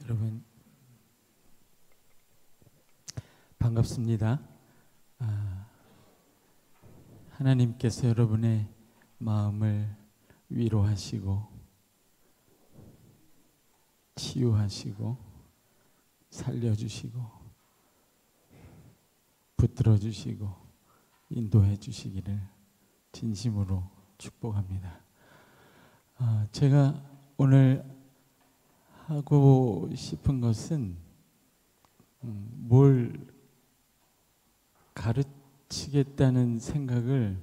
여러분 반갑습니다. 하나님께서 여러분의 마음을 위로하시고 치유하시고 살려주시고 붙들어주시고 인도해 주시기를 진심으로 축복합니다. 제가 오늘 하고 싶은 것은 뭘 가르치겠다는 생각을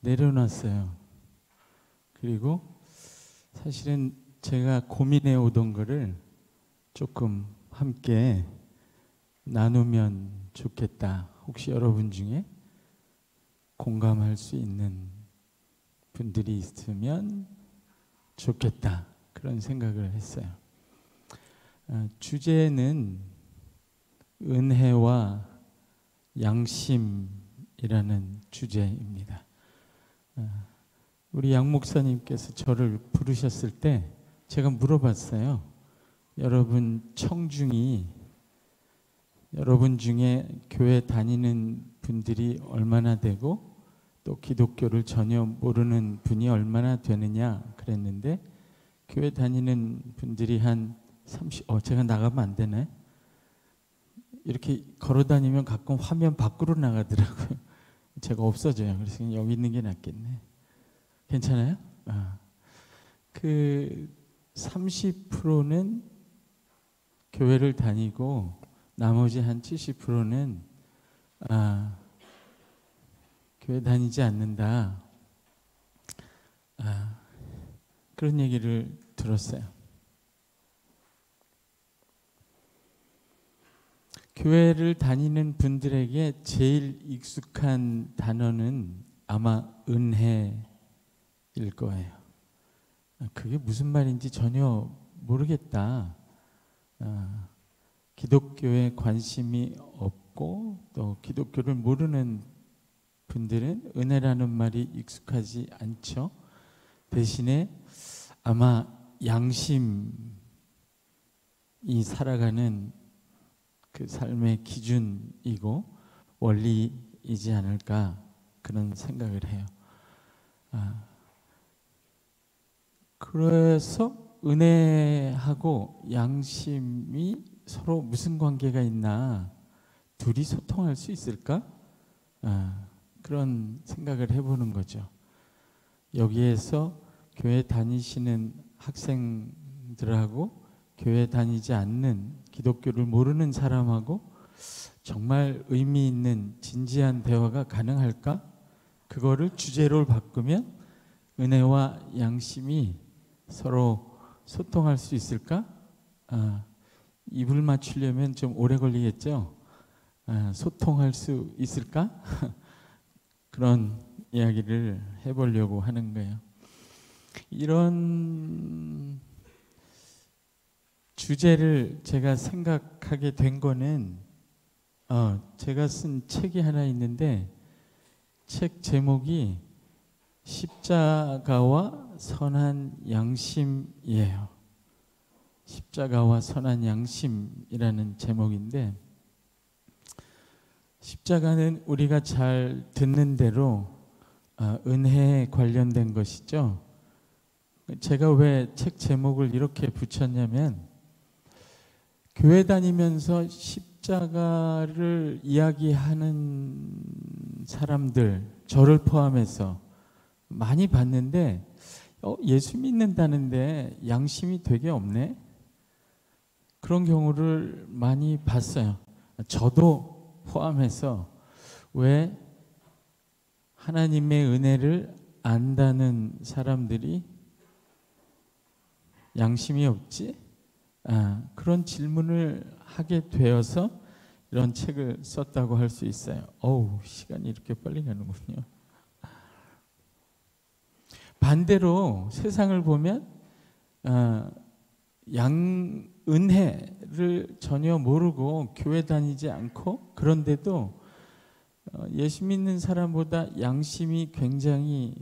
내려놨어요. 그리고 사실은 제가 고민해 오던 거를 조금 함께 나누면 좋겠다. 혹시 여러분 중에 공감할 수 있는 분들이 있으면 좋겠다. 그런 생각을 했어요. 주제는 은혜와 양심이라는 주제입니다. 우리 양 목사님께서 저를 부르셨을 때 제가 물어봤어요. 여러분 청중이 여러분 중에 교회 다니는 분들이 얼마나 되고 또 기독교를 전혀 모르는 분이 얼마나 되느냐 그랬는데 교회 다니는 분들이 한 30, 제가 나가면 안 되네. 이렇게 걸어 다니면 가끔 화면 밖으로 나가더라고요. 제가 없어져요. 그래서 그냥 여기 있는 게 낫겠네. 괜찮아요? 그 30%는 교회를 다니고 나머지 한 70%는 교회 다니지 않는다. 그런 얘기를 들었어요. 교회를 다니는 분들에게 제일 익숙한 단어는 아마 은혜일 거예요. 그게 무슨 말인지 전혀 모르겠다. 기독교에 관심이 없고 또 기독교를 모르는 분들은 은혜라는 말이 익숙하지 않죠. 대신에 아마 양심이 살아가는 그 삶의 기준이고 원리이지 않을까 그런 생각을 해요. 그래서 은혜하고 양심이 서로 무슨 관계가 있나, 둘이 소통할 수 있을까? 그런 생각을 해보는 거죠. 여기에서 교회 다니시는 학생들하고 교회 다니지 않는 기독교를 모르는 사람하고 정말 의미 있는 진지한 대화가 가능할까? 그거를 주제로 바꾸면 은혜와 양심이 서로 소통할 수 있을까? 입을 맞추려면 좀 오래 걸리겠죠? 소통할 수 있을까? 그런 이야기를 해보려고 하는 거예요. 이런 주제를 제가 생각하게 된 거는 제가 쓴 책이 하나 있는데 책 제목이 십자가와 선한 양심이에요. 십자가와 선한 양심이라는 제목인데 십자가는 우리가 잘 듣는 대로 은혜에 관련된 것이죠. 제가 왜 책 제목을 이렇게 붙였냐면 교회 다니면서 십자가를 이야기하는 사람들, 저를 포함해서 많이 봤는데 예수 믿는다는데 양심이 되게 없네? 그런 경우를 많이 봤어요. 저도 포함해서 왜 하나님의 은혜를 안다는 사람들이 양심이 없지? 그런 질문을 하게 되어서 이런 책을 썼다고 할 수 있어요. 시간이 이렇게 빨리 가는군요. 반대로 세상을 보면 은혜를 전혀 모르고 교회 다니지 않고 그런데도 예수 믿는 사람보다 양심이 굉장히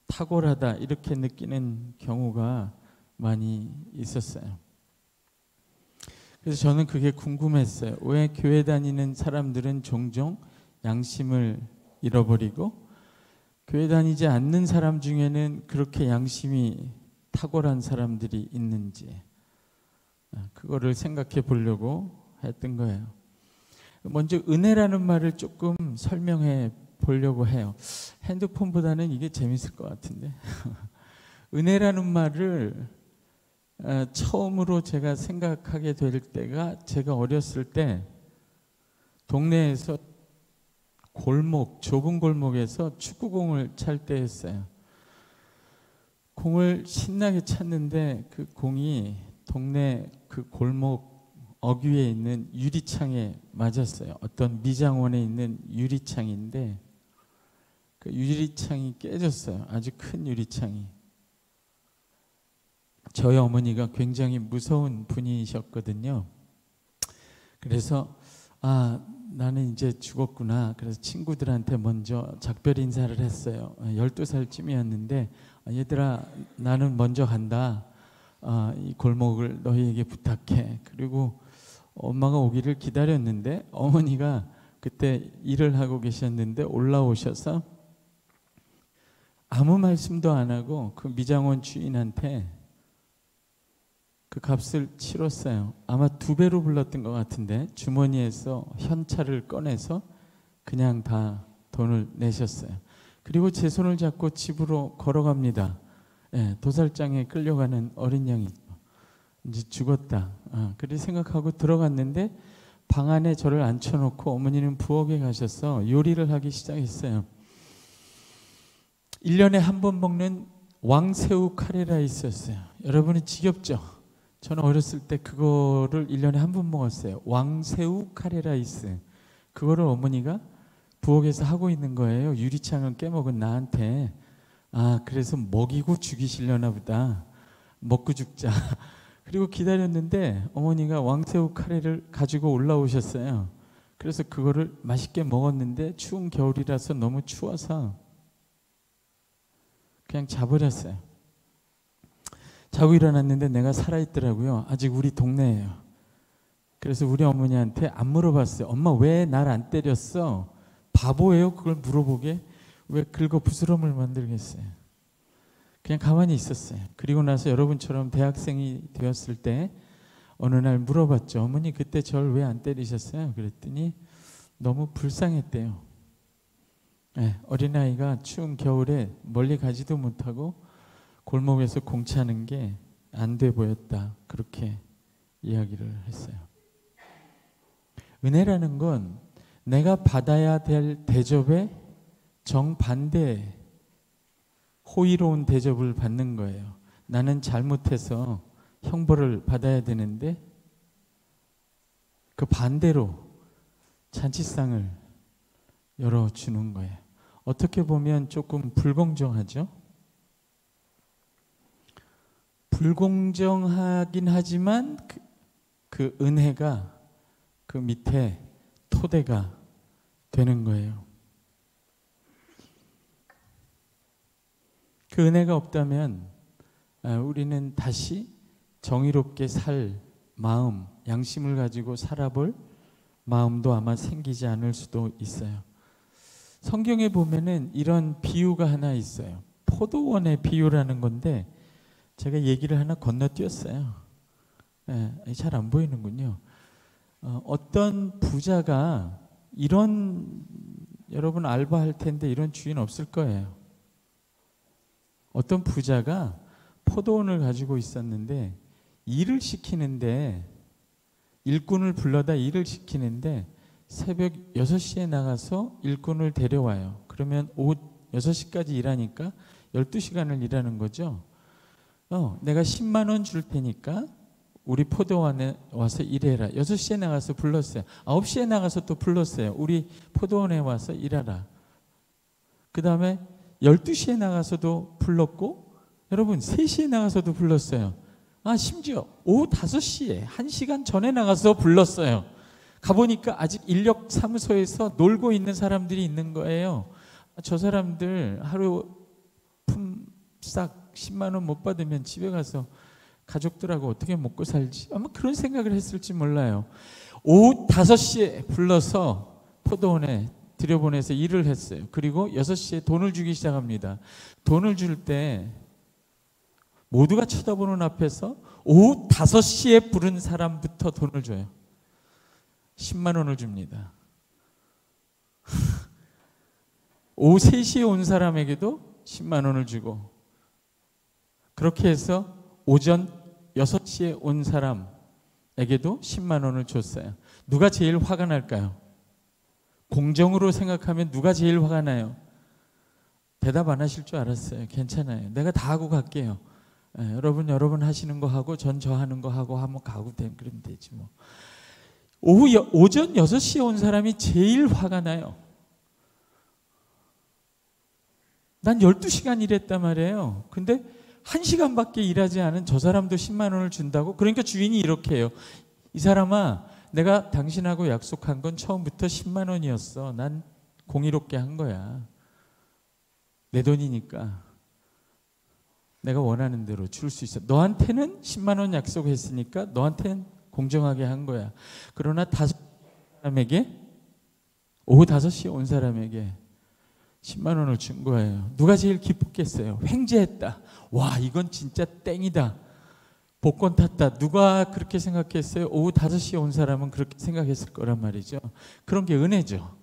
탁월하다 이렇게 느끼는 경우가 많이 있었어요. 그래서 저는 그게 궁금했어요. 왜 교회 다니는 사람들은 종종 양심을 잃어버리고 교회 다니지 않는 사람 중에는 그렇게 양심이 탁월한 사람들이 있는지 그거를 생각해 보려고 했던 거예요. 먼저 은혜라는 말을 조금 설명해 보려고 해요. 핸드폰보다는 이게 재밌을 것 같은데 은혜라는 말을 처음으로 제가 생각하게 될 때가 제가 어렸을 때 동네에서 좁은 골목에서 축구공을 찰 때였어요. 공을 신나게 찼는데 그 공이 동네 그 골목 어귀에 있는 유리창에 맞았어요. 어떤 미장원에 있는 유리창인데 그 유리창이 깨졌어요. 아주 큰 유리창이. 저희 어머니가 굉장히 무서운 분이셨거든요. 그래서 나는 이제 죽었구나. 그래서 친구들한테 먼저 작별 인사를 했어요. 12살쯤이었는데 얘들아 나는 먼저 간다. 이 골목을 너희에게 부탁해. 그리고 엄마가 오기를 기다렸는데 어머니가 그때 일을 하고 계셨는데 올라오셔서 아무 말씀도 안 하고 그 미장원 주인한테 그 값을 치렀어요. 아마 2배로 불렀던 것 같은데 주머니에서 현찰을 꺼내서 그냥 다 돈을 내셨어요. 그리고 제 손을 잡고 집으로 걸어갑니다. 도살장에 끌려가는 어린 양이 이제 죽었다. 그렇게 생각하고 들어갔는데 방 안에 저를 앉혀놓고 어머니는 부엌에 가셔서 요리를 하기 시작했어요. 1년에 한 번 먹는 왕새우 카레라이스였어요. 여러분은 지겹죠? 저는 어렸을 때 그거를 1년에 한 번 먹었어요. 왕새우 카레라이스. 그거를 어머니가 부엌에서 하고 있는 거예요. 유리창을 깨먹은 나한테. 그래서 먹이고 죽이시려나 보다. 먹고 죽자. 그리고 기다렸는데 어머니가 왕새우 카레를 가지고 올라오셨어요. 그래서 그거를 맛있게 먹었는데 추운 겨울이라서 너무 추워서 그냥 자버렸어요. 자고 일어났는데 내가 살아있더라고요. 아직 우리 동네예요. 그래서 우리 어머니한테 안 물어봤어요. 엄마 왜 날 안 때렸어? 바보예요? 그걸 물어보게? 왜 긁어 부스럼을 만들겠어요? 그냥 가만히 있었어요. 그리고 나서 여러분처럼 대학생이 되었을 때 어느 날 물어봤죠. 어머니 그때 저를 왜 안 때리셨어요? 그랬더니 너무 불쌍했대요. 어린아이가 추운 겨울에 멀리 가지도 못하고 골목에서 공차는 게 안 돼 보였다. 그렇게 이야기를 했어요. 은혜라는 건 내가 받아야 될 대접의 정반대 호의로운 대접을 받는 거예요. 나는 잘못해서 형벌을 받아야 되는데 그 반대로 잔치상을 열어주는 거예요. 어떻게 보면 조금 불공정하죠? 불공정하긴 하지만 그 은혜가 그 밑에 토대가 되는 거예요. 그 은혜가 없다면 우리는 다시 정의롭게 살 마음, 양심을 가지고 살아볼 마음도 아마 생기지 않을 수도 있어요. 성경에 보면은 이런 비유가 하나 있어요. 포도원의 비유라는 건데 제가 얘기를 하나 건너뛰었어요. 잘 안 보이는군요. 어떤 부자가 이런, 여러분 알바할 텐데 이런 주인 없을 거예요. 어떤 부자가 포도원을 가지고 있었는데 일을 시키는데 일꾼을 불러다 일을 시키는데 새벽 6시에 나가서 일꾼을 데려와요. 그러면 오후 6시까지 일하니까 12시간을 일하는 거죠. 내가 10만 원 줄 테니까 우리 포도원에 와서 일해라. 6시에 나가서 불렀어요. 9시에 나가서 또 불렀어요. 우리 포도원에 와서 일하라. 그 다음에 12시에 나가서도 불렀고 여러분 3시에 나가서도 불렀어요. 심지어 오후 5시에 1시간 전에 나가서 불렀어요. 가보니까 아직 인력사무소에서 놀고 있는 사람들이 있는 거예요. 저 사람들 하루 품삯 10만 원 못 받으면 집에 가서 가족들하고 어떻게 먹고 살지? 아마 그런 생각을 했을지 몰라요. 오후 5시에 불러서 포도원에 들여보내서 일을 했어요. 그리고 6시에 돈을 주기 시작합니다. 돈을 줄 때 모두가 쳐다보는 앞에서 오후 5시에 부른 사람부터 돈을 줘요. 10만 원을 줍니다. 오후 3시에 온 사람에게도 10만 원을 주고, 그렇게 해서 오전 6시에 온 사람에게도 10만 원을 줬어요. 누가 제일 화가 날까요? 공정으로 생각하면 누가 제일 화가 나요? 대답 안 하실 줄 알았어요. 괜찮아요. 내가 다 하고 갈게요. 여러분 하시는 거 하고 전 저 하는 거 하고 한번 가고 그러면 되지 뭐. 오전 6시에 온 사람이 제일 화가 나요. 난 12시간 일했단 말이에요. 근데 1시간밖에 일하지 않은 저 사람도 10만 원을 준다고? 그러니까 주인이 이렇게 해요. 이 사람아, 내가 당신하고 약속한 건 처음부터 10만 원이었어. 난 공의롭게 한 거야. 내 돈이니까 내가 원하는 대로 줄 수 있어. 너한테는 10만 원 약속했으니까 너한테는 공정하게 한 거야. 그러나 오후 5시에 온 사람에게 10만 원을 준 거예요. 누가 제일 기뻤겠어요? 횡재했다. 와, 이건 진짜 땡이다. 복권 탔다. 누가 그렇게 생각했어요? 오후 5시에 온 사람은 그렇게 생각했을 거란 말이죠. 그런 게 은혜죠.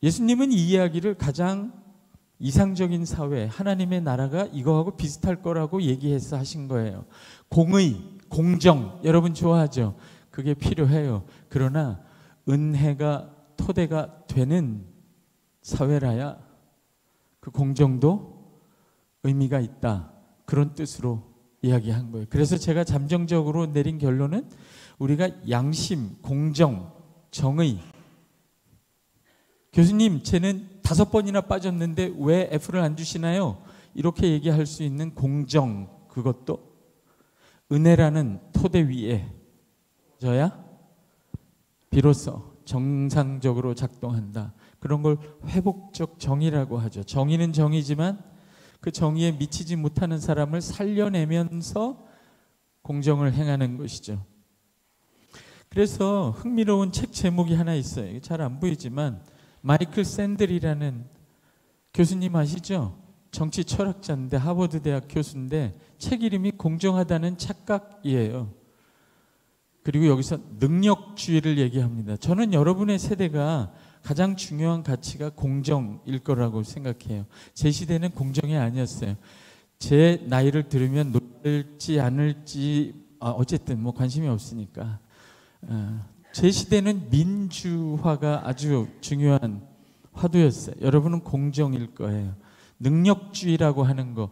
예수님은 이 이야기를 가장 이상적인 사회, 하나님의 나라가 이거하고 비슷할 거라고 얘기해서 하신 거예요. 공의, 공정, 여러분 좋아하죠? 그게 필요해요. 그러나 은혜가 토대가 되는 사회라야 그 공정도 의미가 있다. 그런 뜻으로 이야기한 거예요. 그래서 제가 잠정적으로 내린 결론은 우리가 양심, 공정, 정의. 교수님, 쟤는 5번이나 빠졌는데 왜 F를 안 주시나요? 이렇게 얘기할 수 있는 공정, 그것도 은혜라는 토대 위에 져야 비로소 정상적으로 작동한다. 그런 걸 회복적 정의라고 하죠. 정의는 정의지만 그 정의에 미치지 못하는 사람을 살려내면서 공정을 행하는 것이죠. 그래서 흥미로운 책 제목이 하나 있어요. 잘 안 보이지만 마이클 샌들이라는 교수님 아시죠? 정치 철학자인데 하버드 대학 교수인데 책 이름이 공정하다는 착각이에요. 그리고 여기서 능력주의를 얘기합니다. 저는 여러분의 세대가 가장 중요한 가치가 공정일 거라고 생각해요. 제 시대는 공정이 아니었어요. 제 나이를 들으면 놀지 않을지 어쨌든 뭐 관심이 없으니까. 제 시대는 민주화가 아주 중요한 화두였어요. 여러분은 공정일 거예요. 능력주의라고 하는 거.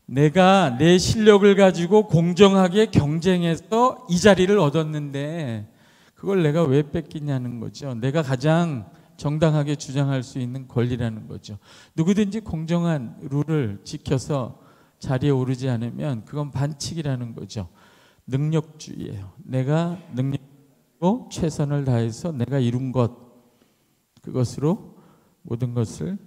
내가 내 실력을 가지고 공정하게 경쟁해서 이 자리를 얻었는데 그걸 내가 왜 뺏기냐는 거죠. 내가 가장 정당하게 주장할 수 있는 권리라는 거죠. 누구든지 공정한 룰을 지켜서 자리에 오르지 않으면 그건 반칙이라는 거죠. 능력주의예요. 내가 능력으로 최선을 다해서 내가 이룬 것, 그것으로 모든 것을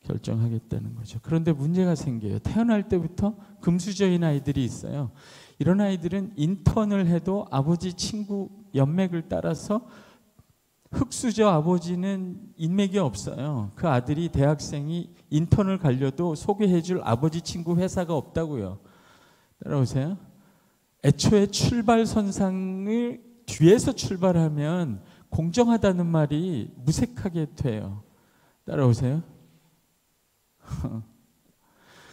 결정하겠다는 거죠. 그런데 문제가 생겨요. 태어날 때부터 금수저인 아이들이 있어요. 이런 아이들은 인턴을 해도 아버지 친구 연맥을 따라서 흙수저 아버지는 인맥이 없어요. 그 아들이 대학생이 인턴을 가려도 소개해줄 아버지 친구 회사가 없다고요. 따라오세요. 애초에 출발선상을 뒤에서 출발하면 공정하다는 말이 무색하게 돼요. 따라오세요.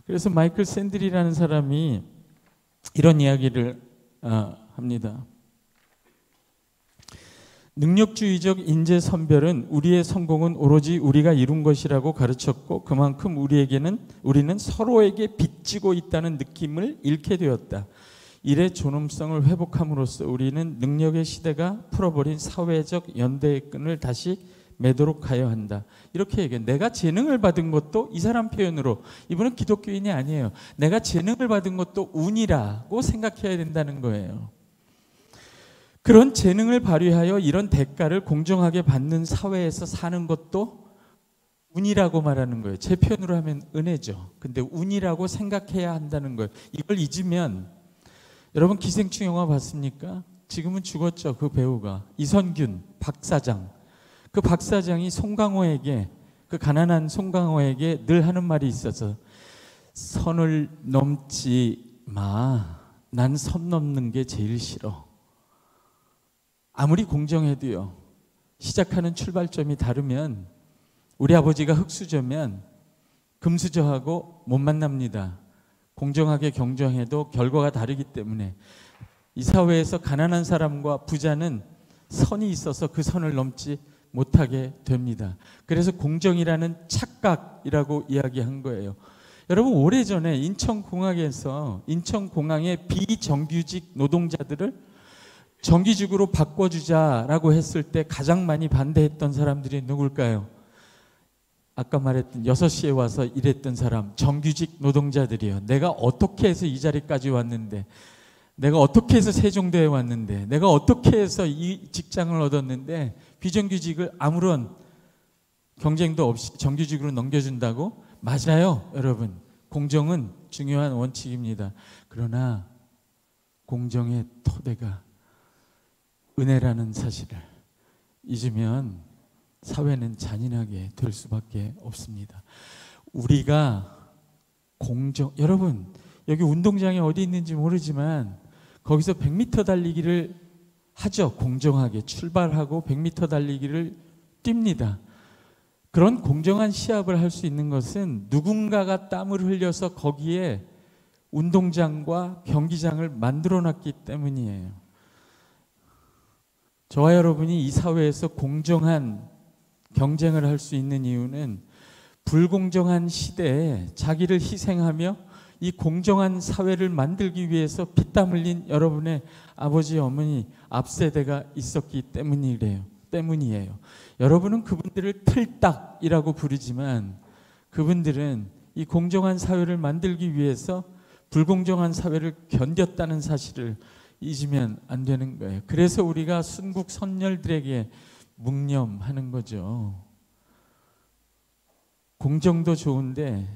그래서 마이클 샌들이라는 사람이 이런 이야기를 합니다. 능력주의적 인재 선별은 우리의 성공은 오로지 우리가 이룬 것이라고 가르쳤고 그만큼 우리는 서로에게 빚지고 있다는 느낌을 잃게 되었다. 일의 존엄성을 회복함으로써 우리는 능력의 시대가 풀어버린 사회적 연대의 끈을 다시 매도록 하여야 한다. 이렇게 얘기해요. 내가 재능을 받은 것도 이 사람 표현으로, 이분은 기독교인이 아니에요. 내가 재능을 받은 것도 운이라고 생각해야 된다는 거예요. 그런 재능을 발휘하여 이런 대가를 공정하게 받는 사회에서 사는 것도 운이라고 말하는 거예요. 제 표현으로 하면 은혜죠. 근데 운이라고 생각해야 한다는 거예요. 이걸 잊으면, 여러분 기생충 영화 봤습니까? 지금은 죽었죠. 그 배우가 이선균 박사장. 그 박사장이 송강호에게, 그 가난한 송강호에게 늘 하는 말이 있어서, 선을 넘지 마. 난 선 넘는 게 제일 싫어. 아무리 공정해도요, 시작하는 출발점이 다르면, 우리 아버지가 흙수저면 금수저하고 못 만납니다. 공정하게 경쟁해도 결과가 다르기 때문에 이 사회에서 가난한 사람과 부자는 선이 있어서 그 선을 넘지 못하게 됩니다. 그래서 공정이라는 착각이라고 이야기한 거예요. 여러분, 오래전에 인천공항에서 인천공항의 비정규직 노동자들을 정규직으로 바꿔주자라고 했을 때 가장 많이 반대했던 사람들이 누굴까요? 아까 말했던 6시에 와서 일했던 사람, 정규직 노동자들이요. 내가 어떻게 해서 이 자리까지 왔는데, 내가 어떻게 해서 세종대에 왔는데, 내가 어떻게 해서 이 직장을 얻었는데 비정규직을 아무런 경쟁도 없이 정규직으로 넘겨준다고? 맞아요, 여러분. 공정은 중요한 원칙입니다. 그러나 공정의 토대가 은혜라는 사실을 잊으면 사회는 잔인하게 될 수밖에 없습니다. 우리가 여러분, 여기 운동장이 어디 있는지 모르지만 거기서 100m 달리기를 하죠. 공정하게 출발하고 100m 달리기를 뜁니다. 그런 공정한 시합을 할 수 있는 것은 누군가가 땀을 흘려서 거기에 운동장과 경기장을 만들어 놨기 때문이에요. 저와 여러분이 이 사회에서 공정한 경쟁을 할 수 있는 이유는 불공정한 시대에 자기를 희생하며 이 공정한 사회를 만들기 위해서 피땀 흘린 여러분의 아버지, 어머니, 앞세대가 있었기 때문이에요. 여러분은 그분들을 틀딱이라고 부르지만 그분들은 이 공정한 사회를 만들기 위해서 불공정한 사회를 견뎠다는 사실을 잊으면 안 되는 거예요. 그래서 우리가 순국 선열들에게 묵념하는 거죠. 공정도 좋은데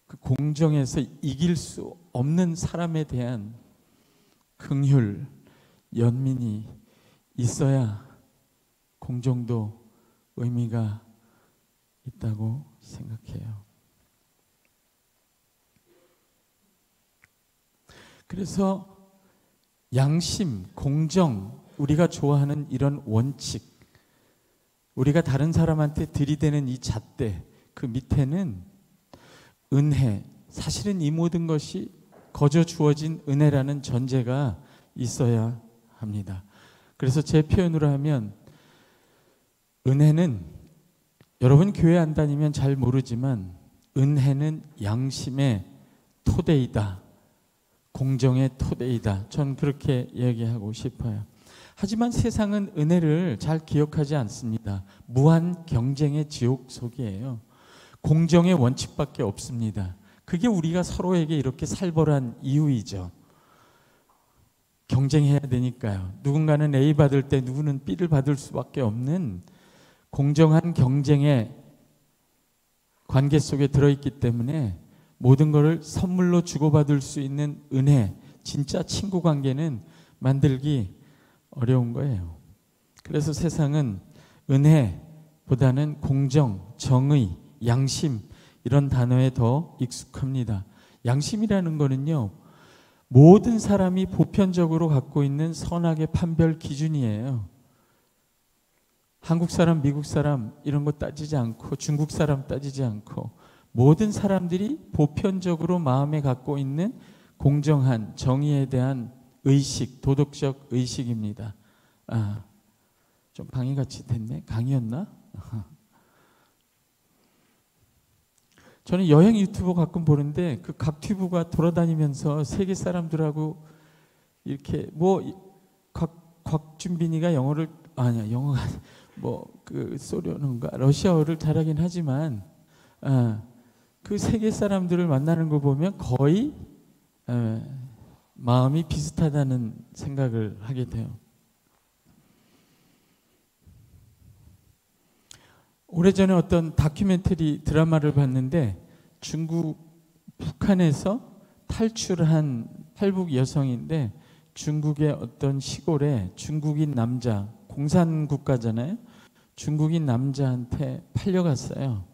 그 공정에서 이길 수 없는 사람에 대한 긍휼, 연민이 있어야 공정도 의미가 있다고 생각해요. 그래서 양심, 공정, 우리가 좋아하는 이런 원칙, 우리가 다른 사람한테 들이대는 이 잣대, 그 밑에는 은혜, 사실은 이 모든 것이 거저 주어진 은혜라는 전제가 있어야 합니다. 그래서 제 표현으로 하면 은혜는, 여러분 교회 안 다니면 잘 모르지만 은혜는 양심의 토대이다. 공정의 토대이다. 전 그렇게 얘기하고 싶어요. 하지만 세상은 은혜를 잘 기억하지 않습니다. 무한 경쟁의 지옥 속이에요. 공정의 원칙밖에 없습니다. 그게 우리가 서로에게 이렇게 살벌한 이유이죠. 경쟁해야 되니까요. 누군가는 A 받을 때 누구는 B를 받을 수밖에 없는 공정한 경쟁의 관계 속에 들어있기 때문에 모든 것을 선물로 주고받을 수 있는 은혜, 진짜 친구 관계는 만들기 어려운 거예요. 그래서 세상은 은혜보다는 공정, 정의, 양심 이런 단어에 더 익숙합니다. 양심이라는 거는요, 모든 사람이 보편적으로 갖고 있는 선악의 판별 기준이에요. 한국 사람, 미국 사람 이런 거 따지지 않고 중국 사람 따지지 않고 모든 사람들이 보편적으로 마음에 갖고 있는 공정한 정의에 대한 의식, 도덕적 의식입니다. 좀 방해같이 됐네. 강의였나? 저는 여행 유튜브 가끔 보는데 그 각 튜브가 돌아다니면서 세계 사람들하고 이렇게 곽준빈이가 영어를 영어가 그 소련인가 러시아어를 잘하긴 하지만 그 세계 사람들을 만나는 거 보면 거의 마음이 비슷하다는 생각을 하게 돼요. 오래전에 어떤 다큐멘터리 드라마를 봤는데 중국 북한에서 탈출한 탈북 여성인데 중국의 어떤 시골에 중국인 남자, 공산국가잖아요. 중국인 남자한테 팔려갔어요.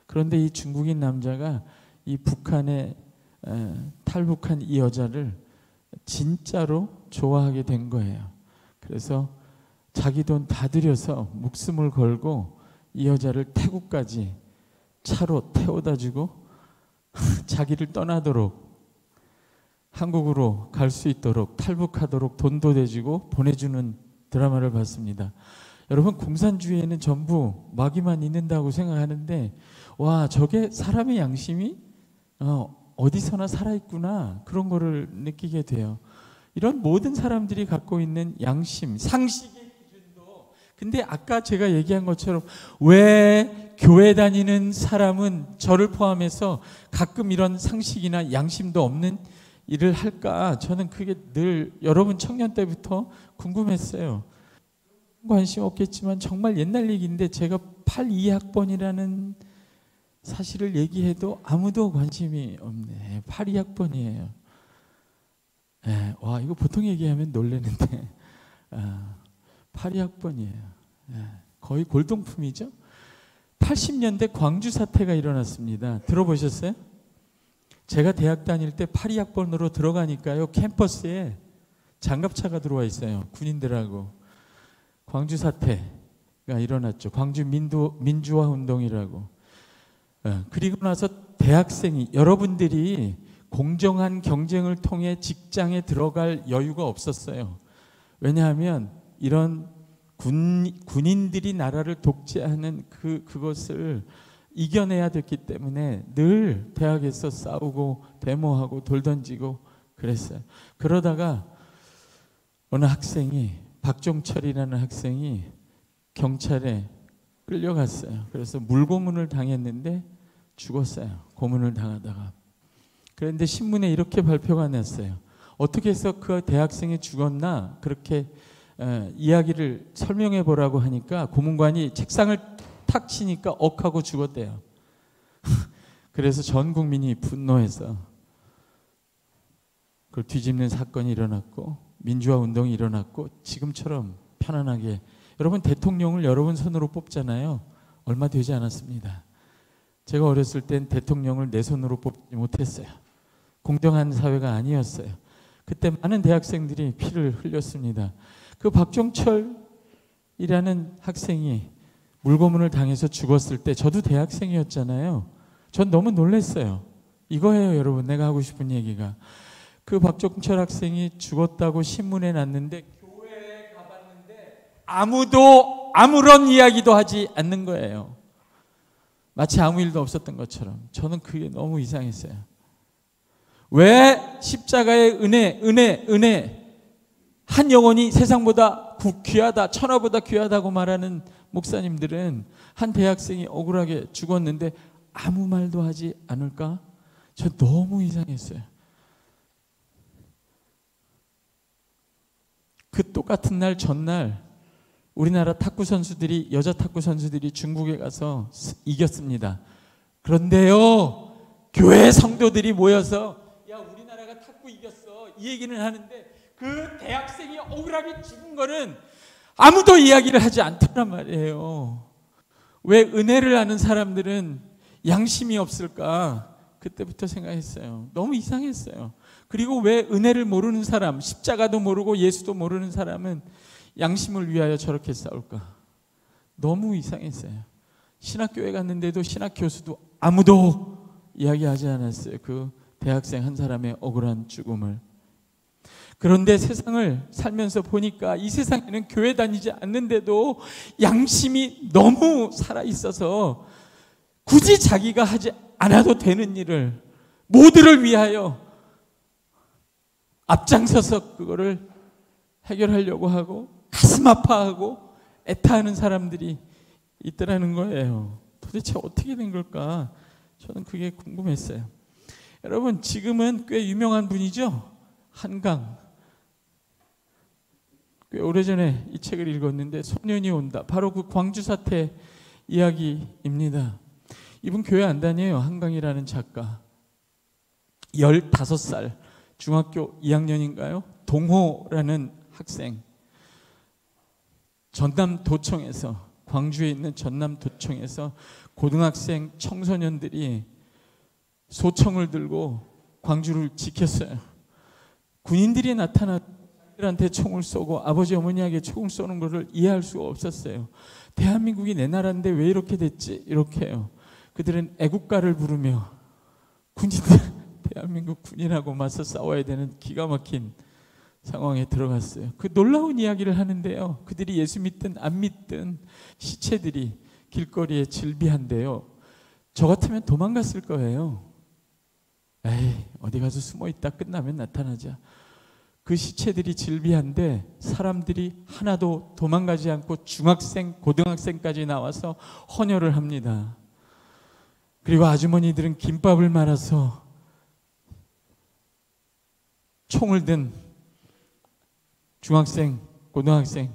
그런데 이 중국인 남자가 이 북한에 탈북한 이 여자를 진짜로 좋아하게 된 거예요. 그래서 자기 돈 다 들여서 목숨을 걸고 이 여자를 태국까지 차로 태워다 주고 자기를 떠나도록 한국으로 갈 수 있도록 탈북하도록 돈도 대주고 보내주는 드라마를 봤습니다. 여러분, 공산주의에는 전부 마귀만 있는다고 생각하는데 와, 저게 사람의 양심이 어디서나 살아있구나, 그런 거를 느끼게 돼요. 이런 모든 사람들이 갖고 있는 양심, 상식의 기준도, 근데 아까 제가 얘기한 것처럼 왜 교회 다니는 사람은 저를 포함해서 가끔 이런 상식이나 양심도 없는 일을 할까? 저는 그게 늘 여러분 청년 때부터 궁금했어요. 관심 없겠지만 정말 옛날 얘기인데 제가 82학번이라는 사실을 얘기해도 아무도 관심이 없네. 82학번이에요. 네, 와, 이거 보통 얘기하면 놀라는데 82학번이에요. 네, 거의 골동품이죠. 80년대 광주 사태가 일어났습니다. 들어보셨어요? 제가 대학 다닐 때 82학번으로 들어가니까요, 캠퍼스에 장갑차가 들어와 있어요. 군인들하고. 광주 사태가 일어났죠. 광주 민주화 운동이라고. 그리고 나서 대학생이, 여러분들이 공정한 경쟁을 통해 직장에 들어갈 여유가 없었어요. 왜냐하면 이런 군인들이 나라를 독재하는 그것을 이겨내야 됐기 때문에 늘 대학에서 싸우고 데모하고 돌 던지고 그랬어요. 그러다가 어느 학생이, 박종철이라는 학생이 경찰에 끌려갔어요. 그래서 물고문을 당했는데 죽었어요. 고문을 당하다가. 그런데 신문에 이렇게 발표가 났어요. 어떻게 해서 그 대학생이 죽었나 그렇게 이야기를 설명해 보라고 하니까 고문관이 책상을 탁 치니까 억하고 죽었대요. 그래서 전 국민이 분노해서 그걸 뒤집는 사건이 일어났고 민주화 운동이 일어났고 지금처럼 편안하게, 여러분 대통령을 여러분 손으로 뽑잖아요. 얼마 되지 않았습니다. 제가 어렸을 땐 대통령을 내 손으로 뽑지 못했어요. 공정한 사회가 아니었어요. 그때 많은 대학생들이 피를 흘렸습니다. 그 박종철이라는 학생이 물고문을 당해서 죽었을 때 저도 대학생이었잖아요. 전 너무 놀랐어요. 이거예요, 여러분. 내가 하고 싶은 얘기가. 그 박종철 학생이 죽었다고 신문에 났는데 교회에 가봤는데 아무도 아무런 이야기도 하지 않는 거예요. 마치 아무 일도 없었던 것처럼. 저는 그게 너무 이상했어요. 왜 십자가의 은혜, 한 영혼이 세상보다 귀하다, 천하보다 귀하다고 말하는 목사님들은 한 대학생이 억울하게 죽었는데 아무 말도 하지 않을까? 저 너무 이상했어요. 그 똑같은 날 전날 우리나라 탁구 선수들이, 여자 탁구 선수들이 중국에 가서 이겼습니다. 그런데요, 교회 성도들이 모여서 야, 우리나라가 탁구 이겼어, 이 얘기는 하는데 그 대학생이 억울하게 죽은 거는 아무도 이야기를 하지 않더란 말이에요. 왜 은혜를 아는 사람들은 양심이 없을까? 그때부터 생각했어요. 너무 이상했어요. 그리고 왜 은혜를 모르는 사람, 십자가도 모르고 예수도 모르는 사람은 양심을 위하여 저렇게 싸울까? 너무 이상했어요. 신학교에 갔는데도 신학 교수도 아무도 이야기하지 않았어요. 그 대학생 한 사람의 억울한 죽음을. 그런데 세상을 살면서 보니까 이 세상에는 교회 다니지 않는데도 양심이 너무 살아있어서 굳이 자기가 하지 않아도 되는 일을 모두를 위하여 앞장서서 그거를 해결하려고 하고 가슴 아파하고 애타하는 사람들이 있더라는 거예요. 도대체 어떻게 된 걸까? 저는 그게 궁금했어요. 여러분, 지금은 꽤 유명한 분이죠? 한강. 꽤 오래전에 이 책을 읽었는데 소년이 온다. 바로 그 광주 사태 이야기입니다. 이분 교회 안 다녀요. 한강이라는 작가. 15살, 중학교 2학년인가요? 동호라는 학생. 전남도청에서, 광주에 있는 전남도청에서 고등학생 청소년들이 소총을 들고 광주를 지켰어요. 군인들이 나타나 들한테 총을 쏘고 아버지 어머니에게 총을 쏘는 것을 이해할 수가 없었어요. 대한민국이 내 나라인데 왜 이렇게 됐지? 이렇게요. 그들은 애국가를 부르며 군인들, 대한민국 군인하고 맞서 싸워야 되는 기가 막힌 상황에 들어갔어요. 그 놀라운 이야기를 하는데요. 그들이 예수 믿든 안 믿든 시체들이 길거리에 질비한데요. 저 같으면 도망갔을 거예요. 에이, 어디 가서 숨어 있다 끝나면 나타나자. 그 시체들이 질비한데 사람들이 하나도 도망가지 않고 중학생, 고등학생까지 나와서 헌혈을 합니다. 그리고 아주머니들은 김밥을 말아서 총을 든 중학생, 고등학생,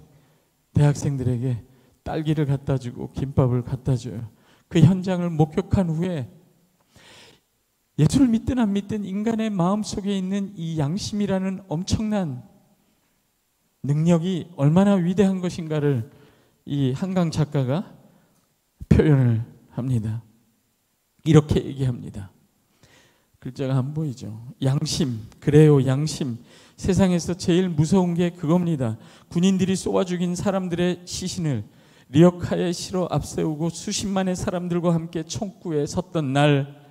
대학생들에게 딸기를 갖다 주고 김밥을 갖다 줘요. 그 현장을 목격한 후에 예수를 믿든 안 믿든 인간의 마음속에 있는 이 양심이라는 엄청난 능력이 얼마나 위대한 것인가를 이 한강 작가가 표현을 합니다. 이렇게 얘기합니다. 글자가 안 보이죠. 양심, 그래요, 양심. 세상에서 제일 무서운 게 그겁니다. 군인들이 쏘아 죽인 사람들의 시신을 리어카에 실어 앞세우고 수십만의 사람들과 함께 총구에 섰던 날,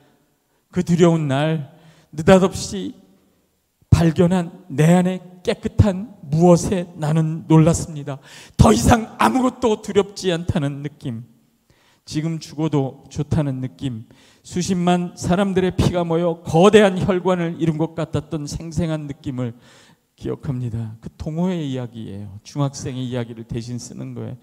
그 두려운 날, 느닷없이 발견한 내 안에 깨끗한 무엇에 나는 놀랐습니다. 더 이상 아무것도 두렵지 않다는 느낌, 지금 죽어도 좋다는 느낌, 수십만 사람들의 피가 모여 거대한 혈관을 이룬 것 같았던 생생한 느낌을 기억합니다. 그 동호의 이야기예요. 중학생의 이야기를 대신 쓰는 거예요.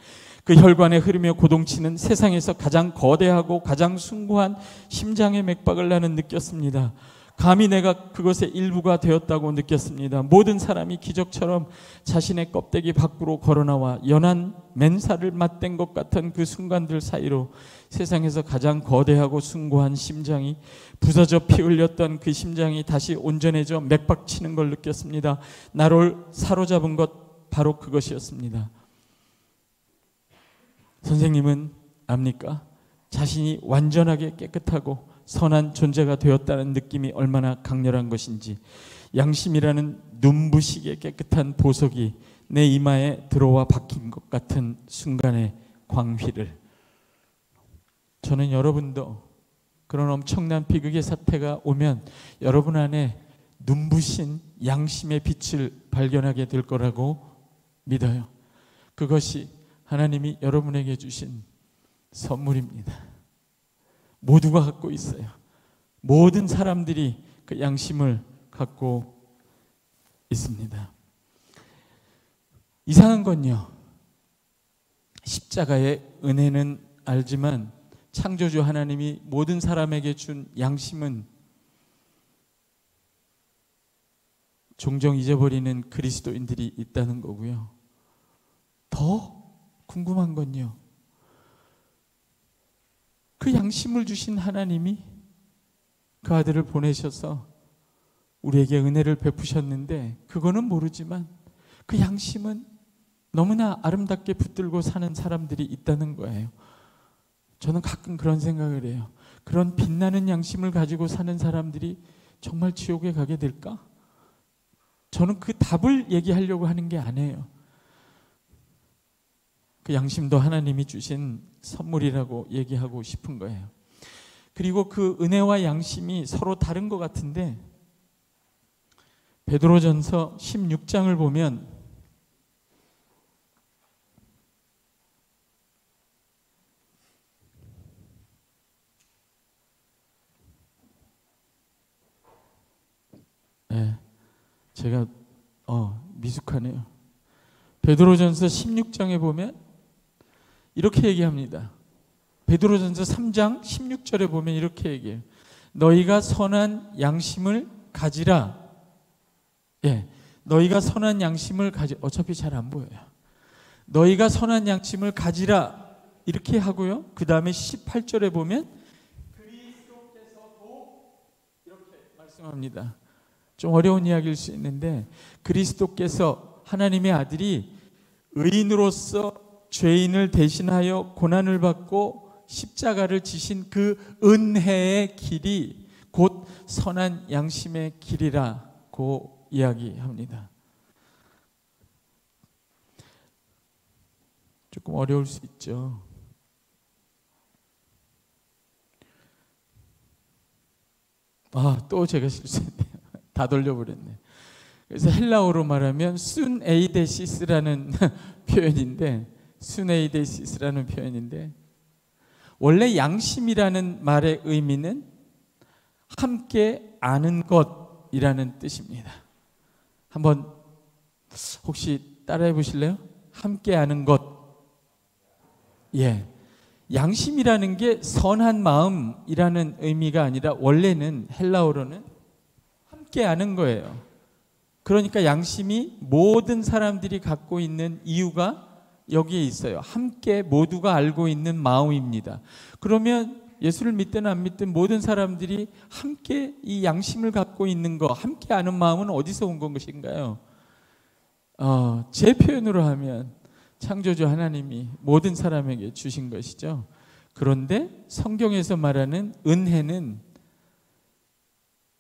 그 혈관에 흐르며 고동치는 세상에서 가장 거대하고 가장 숭고한 심장의 맥박을 나는 느꼈습니다. 감히 내가 그것의 일부가 되었다고 느꼈습니다. 모든 사람이 기적처럼 자신의 껍데기 밖으로 걸어나와 연한 맨살을 맞댄 것 같은 그 순간들 사이로 세상에서 가장 거대하고 숭고한 심장이 부서져 피 흘렸던 그 심장이 다시 온전해져 맥박치는 걸 느꼈습니다. 나를 사로잡은 것 바로 그것이었습니다. 선생님은 압니까? 자신이 완전하게 깨끗하고 선한 존재가 되었다는 느낌이 얼마나 강렬한 것인지, 양심이라는 눈부시게 깨끗한 보석이 내 이마에 들어와 박힌 것 같은 순간의 광휘를, 저는 여러분도 그런 엄청난 비극의 사태가 오면 여러분 안에 눈부신 양심의 빛을 발견하게 될 거라고 믿어요. 그것이 하나님이 여러분에게 주신 선물입니다. 모두가 갖고 있어요. 모든 사람들이 그 양심을 갖고 있습니다. 이상한 건요, 십자가의 은혜는 알지만 창조주 하나님이 모든 사람에게 준 양심은 종종 잊어버리는 그리스도인들이 있다는 거고요. 더 궁금한 건요, 그 양심을 주신 하나님이 그 아들을 보내셔서 우리에게 은혜를 베푸셨는데, 그거는 모르지만 그 양심은 너무나 아름답게 붙들고 사는 사람들이 있다는 거예요. 저는 가끔 그런 생각을 해요. 그런 빛나는 양심을 가지고 사는 사람들이 정말 지옥에 가게 될까? 저는 그 답을 얘기하려고 하는 게 아니에요. 그 양심도 하나님이 주신 선물이라고 얘기하고 싶은 거예요. 그리고 그 은혜와 양심이 서로 다른 것 같은데, 베드로전서 16장을 보면 제가 미숙하네요. 베드로전서 16장에 보면 이렇게 얘기합니다. 베드로전서 3장 16절에 보면 이렇게 얘기해요. 너희가 선한 양심을 가지라. 너희가 선한 양심을 어차피 잘 안 보여요. 너희가 선한 양심을 가지라. 이렇게 하고요. 그 다음에 18절에 보면 그리스도께서도 이렇게 말씀합니다. 좀 어려운 이야기일 수 있는데 그리스도께서 하나님의 아들이 의인으로서 죄인을 대신하여 고난을 받고 십자가를 지신 그 은혜의 길이 곧 선한 양심의 길이라고 이야기합니다. 조금 어려울 수 있죠. 또 제가 실수했네요. 다 돌려버렸네. 그래서 헬라어로 말하면 순에이데시스라는 표현인데 원래 양심이라는 말의 의미는 함께 아는 것이라는 뜻입니다. 한번 혹시 따라해 보실래요? 함께 아는 것. 예. 양심이라는 게 선한 마음이라는 의미가 아니라 원래는 헬라어로는 함께 아는 거예요. 그러니까 양심이 모든 사람들이 갖고 있는 이유가 여기에 있어요. 함께 모두가 알고 있는 마음입니다. 그러면 예수를 믿든 안 믿든 모든 사람들이 함께 이 양심을 갖고 있는 거, 함께 아는 마음은 어디서 온 것인가요? 제 표현으로 하면 창조주 하나님이 모든 사람에게 주신 것이죠. 그런데 성경에서 말하는 은혜는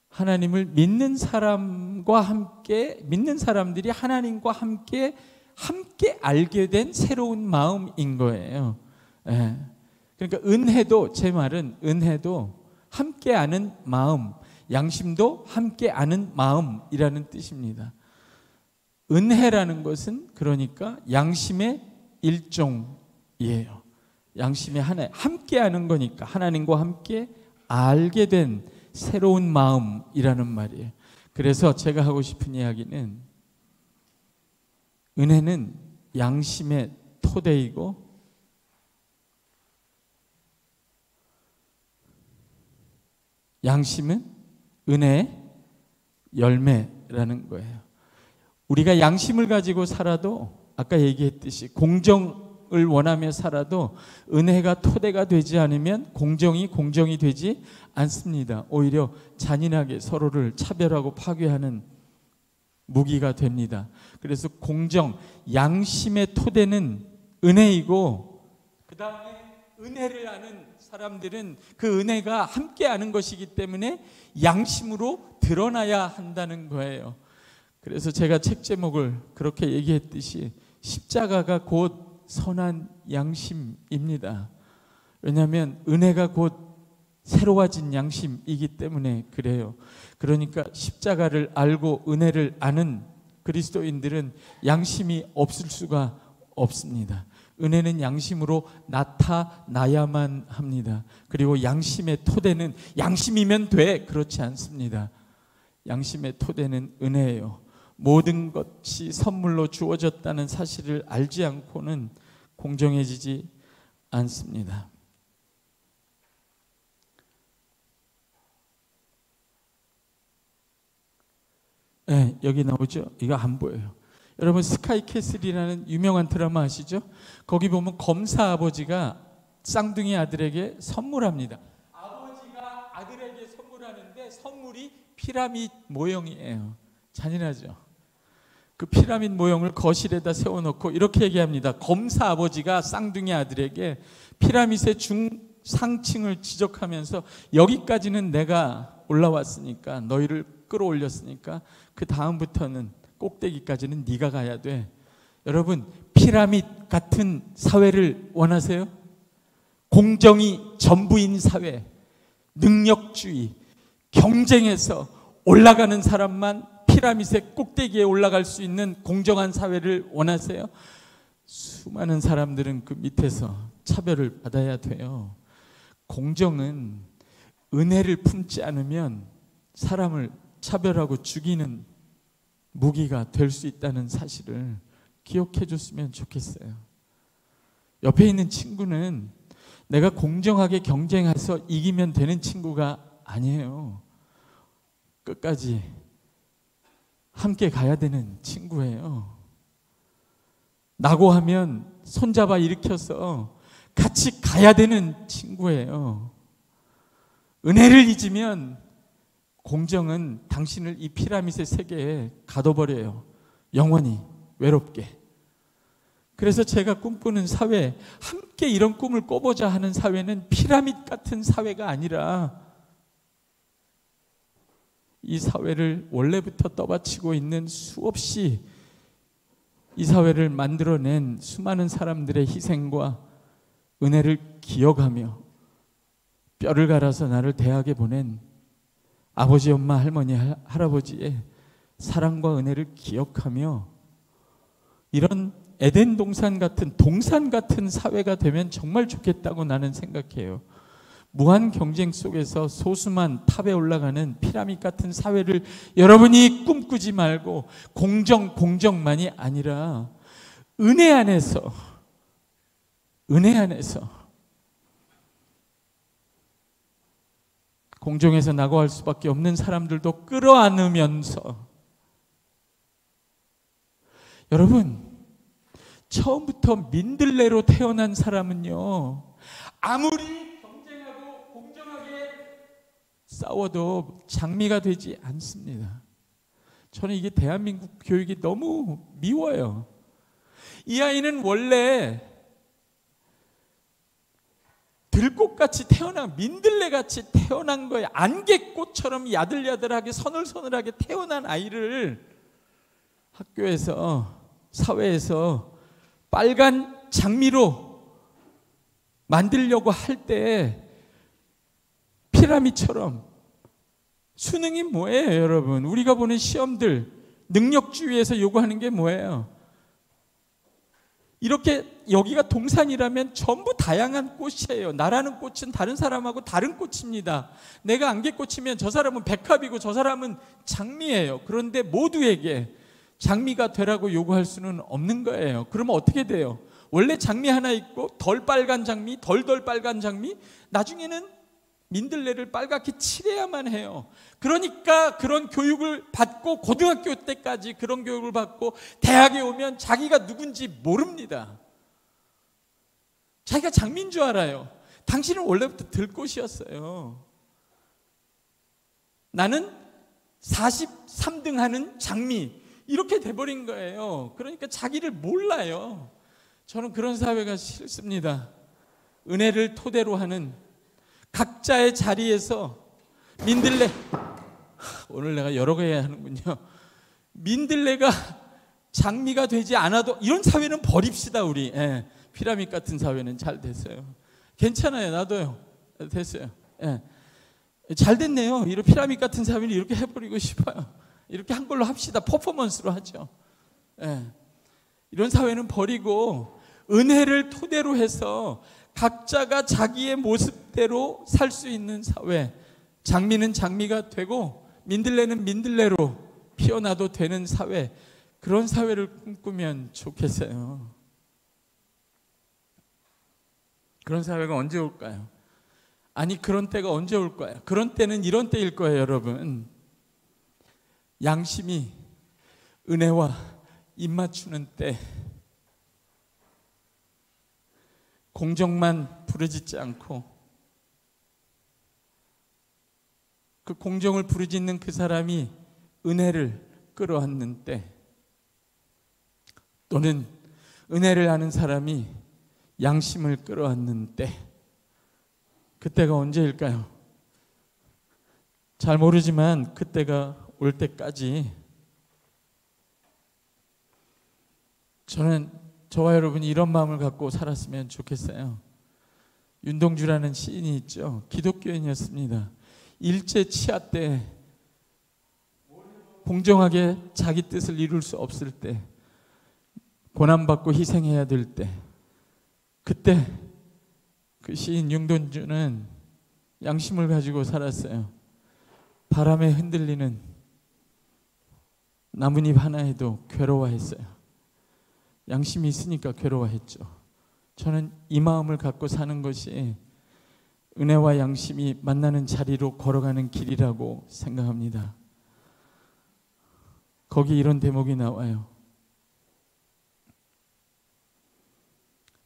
하나님을 믿는 사람과 함께, 믿는 사람들이 하나님과 함께 알게 된 새로운 마음인 거예요. 예. 그러니까 은혜도, 제 말은 은혜도 함께 아는 마음, 양심도 함께 아는 마음이라는 뜻입니다. 은혜라는 것은 그러니까 양심의 일종이에요. 양심의 하나, 함께 하는 거니까 하나님과 함께 알게 된 새로운 마음이라는 말이에요. 그래서 제가 하고 싶은 이야기는 은혜는 양심의 토대이고 양심은 은혜의 열매라는 거예요. 우리가 양심을 가지고 살아도 아까 얘기했듯이 공정을 원하며 살아도 은혜가 토대가 되지 않으면 공정이 되지 않습니다. 오히려 잔인하게 서로를 차별하고 파괴하는 무기가 됩니다. 그래서 공정, 양심의 토대는 은혜이고 그 다음에 은혜를 아는 사람들은 그 은혜가 함께 아는 것이기 때문에 양심으로 드러나야 한다는 거예요. 그래서 제가 책 제목을 그렇게 얘기했듯이 십자가가 곧 선한 양심입니다. 왜냐하면 은혜가 곧 새로워진 양심이기 때문에 그래요. 그러니까 십자가를 알고 은혜를 아는 그리스도인들은 양심이 없을 수가 없습니다. 은혜는 양심으로 나타나야만 합니다. 그리고 양심의 토대는 양심이면 돼, 그렇지 않습니다. 양심의 토대는 은혜예요. 모든 것이 선물로 주어졌다는 사실을 알지 않고는 공정해지지 않습니다. 네, 여기 나오죠? 이거 안 보여요. 여러분 스카이캐슬이라는 유명한 드라마 아시죠? 거기 보면 검사 아버지가 쌍둥이 아들에게 선물합니다. 아버지가 아들에게 선물하는데 선물이 피라미드 모형이에요. 잔인하죠? 그 피라미드 모형을 거실에다 세워놓고 이렇게 얘기합니다. 검사 아버지가 쌍둥이 아들에게 피라미드의 중상층을 지적하면서 여기까지는 내가 올라왔으니까, 너희를 끌어올렸으니까 그 다음부터는 꼭대기까지는 네가 가야 돼. 여러분, 피라미드 같은 사회를 원하세요? 공정이 전부인 사회, 능력주의, 경쟁에서 올라가는 사람만 피라미드의 꼭대기에 올라갈 수 있는 공정한 사회를 원하세요? 수많은 사람들은 그 밑에서 차별을 받아야 돼요. 공정은 은혜를 품지 않으면 사람을 차별하고 죽이는 무기가 될 수 있다는 사실을 기억해 줬으면 좋겠어요. 옆에 있는 친구는 내가 공정하게 경쟁해서 이기면 되는 친구가 아니에요. 끝까지 함께 가야 되는 친구예요. 나고 하면 손잡아 일으켜서 같이 가야 되는 친구예요. 은혜를 잊으면 공정은 당신을 이 피라밋의 세계에 가둬버려요. 영원히 외롭게. 그래서 제가 꿈꾸는 사회, 함께 이런 꿈을 꿔보자 하는 사회는 피라밋 같은 사회가 아니라 이 사회를 원래부터 떠받치고 있는 수없이 이 사회를 만들어낸 수많은 사람들의 희생과 은혜를 기억하며 뼈를 갈아서 나를 대학에 보낸 아버지, 엄마, 할머니, 할아버지의 사랑과 은혜를 기억하며 이런 에덴 동산 같은 사회가 되면 정말 좋겠다고 나는 생각해요. 무한 경쟁 속에서 소수만 탑에 올라가는 피라밋 같은 사회를 여러분이 꿈꾸지 말고 공정만이 아니라 은혜 안에서 공정에서 낙오할 수밖에 없는 사람들도 끌어안으면서, 여러분 처음부터 민들레로 태어난 사람은요, 아무리 경쟁하고 공정하게 싸워도 장미가 되지 않습니다. 저는 이게 대한민국 교육이 너무 미워요. 이 아이는 원래 들꽃같이 태어난, 민들레같이 태어난 거예요. 안개꽃처럼 야들야들하게 서늘서늘하게 태어난 아이를 학교에서, 사회에서 빨간 장미로 만들려고 할 때 피라밋처럼, 수능이 뭐예요 여러분? 우리가 보는 시험들 능력주의에서 요구하는 게 뭐예요? 이렇게 여기가 동산이라면 전부 다양한 꽃이에요. 나라는 꽃은 다른 사람하고 다른 꽃입니다. 내가 안개꽃이면 저 사람은 백합이고 저 사람은 장미예요. 그런데 모두에게 장미가 되라고 요구할 수는 없는 거예요. 그러면 어떻게 돼요? 원래 장미 하나 있고 덜 빨간 장미, 덜 빨간 장미, 나중에는 민들레를 빨갛게 칠해야만 해요. 그러니까 그런 교육을 받고 고등학교 때까지 그런 교육을 받고 대학에 오면 자기가 누군지 모릅니다. 자기가 장미인 줄 알아요. 당신은 원래부터 들꽃이었어요. 나는 43등 하는 장미, 이렇게 돼버린 거예요. 그러니까 자기를 몰라요. 저는 그런 사회가 싫습니다. 은혜를 토대로 하는 각자의 자리에서 민들레, 오늘 내가 여러 개 해야 하는군요. 민들레가 장미가 되지 않아도 이런 사회는 버립시다 우리. 예, 피라밋 같은 사회는 잘 됐어요. 괜찮아요. 나도요. 됐어요. 예, 잘 됐네요. 이런 피라밋 같은 사회는 이렇게 해버리고 싶어요. 이렇게 한 걸로 합시다. 퍼포먼스로 하죠. 예, 이런 사회는 버리고 은혜를 토대로 해서 각자가 자기의 모습대로 살 수 있는 사회, 장미는 장미가 되고 민들레는 민들레로 피어나도 되는 사회, 그런 사회를 꿈꾸면 좋겠어요. 그런 사회가 언제 올까요? 아니, 그런 때가 언제 올 거예요? 그런 때는 이런 때일 거예요, 여러분. 양심이 은혜와 입맞추는 때, 공정만 부르짖지 않고 그 공정을 부르짖는 그 사람이 은혜를 끌어안는 때, 또는 은혜를 아는 사람이 양심을 끌어안는 때, 그때가 언제일까요? 잘 모르지만 그때가 올 때까지 저는 저와 여러분이 이런 마음을 갖고 살았으면 좋겠어요. 윤동주라는 시인이 있죠. 기독교인이었습니다. 일제 치하 때 공정하게 자기 뜻을 이룰 수 없을 때, 고난받고 희생해야 될 때, 그때 그 시인 윤동주는 양심을 가지고 살았어요. 바람에 흔들리는 나뭇잎 하나에도 괴로워했어요. 양심이 있으니까 괴로워했죠. 저는 이 마음을 갖고 사는 것이 은혜와 양심이 만나는 자리로 걸어가는 길이라고 생각합니다. 거기 이런 대목이 나와요.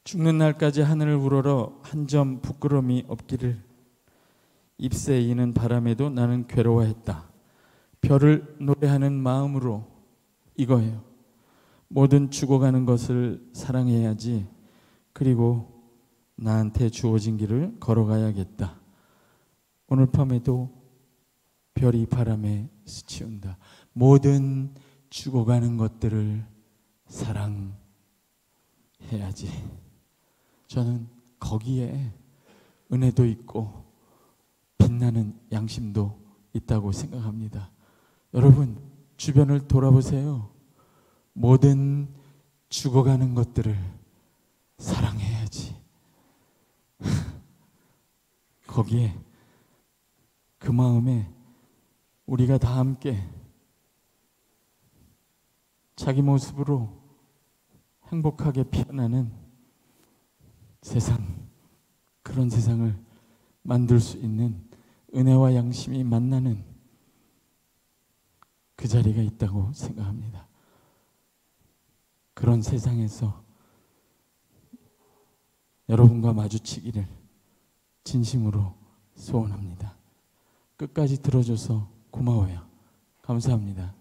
죽는 날까지 하늘을 우러러 한 점 부끄러움이 없기를. 잎새 이는 바람에도 나는 괴로워했다. 별을 노래하는 마음으로 이거예요. 모든 죽어가는 것을 사랑해야지. 그리고 나한테 주어진 길을 걸어가야겠다. 오늘 밤에도 별이 바람에 스치운다. 모든 죽어가는 것들을 사랑해야지. 저는 거기에 은혜도 있고 빛나는 양심도 있다고 생각합니다. 여러분, 주변을 돌아보세요. 모든 죽어가는 것들을 사랑해야지. 거기에, 그 마음에 우리가 다 함께 자기 모습으로 행복하게 피어나는 세상, 그런 세상을 만들 수 있는 은혜와 양심이 만나는 그 자리가 있다고 생각합니다. 그런 세상에서 여러분과 마주치기를 진심으로 소원합니다. 끝까지 들어줘서 고마워요. 감사합니다.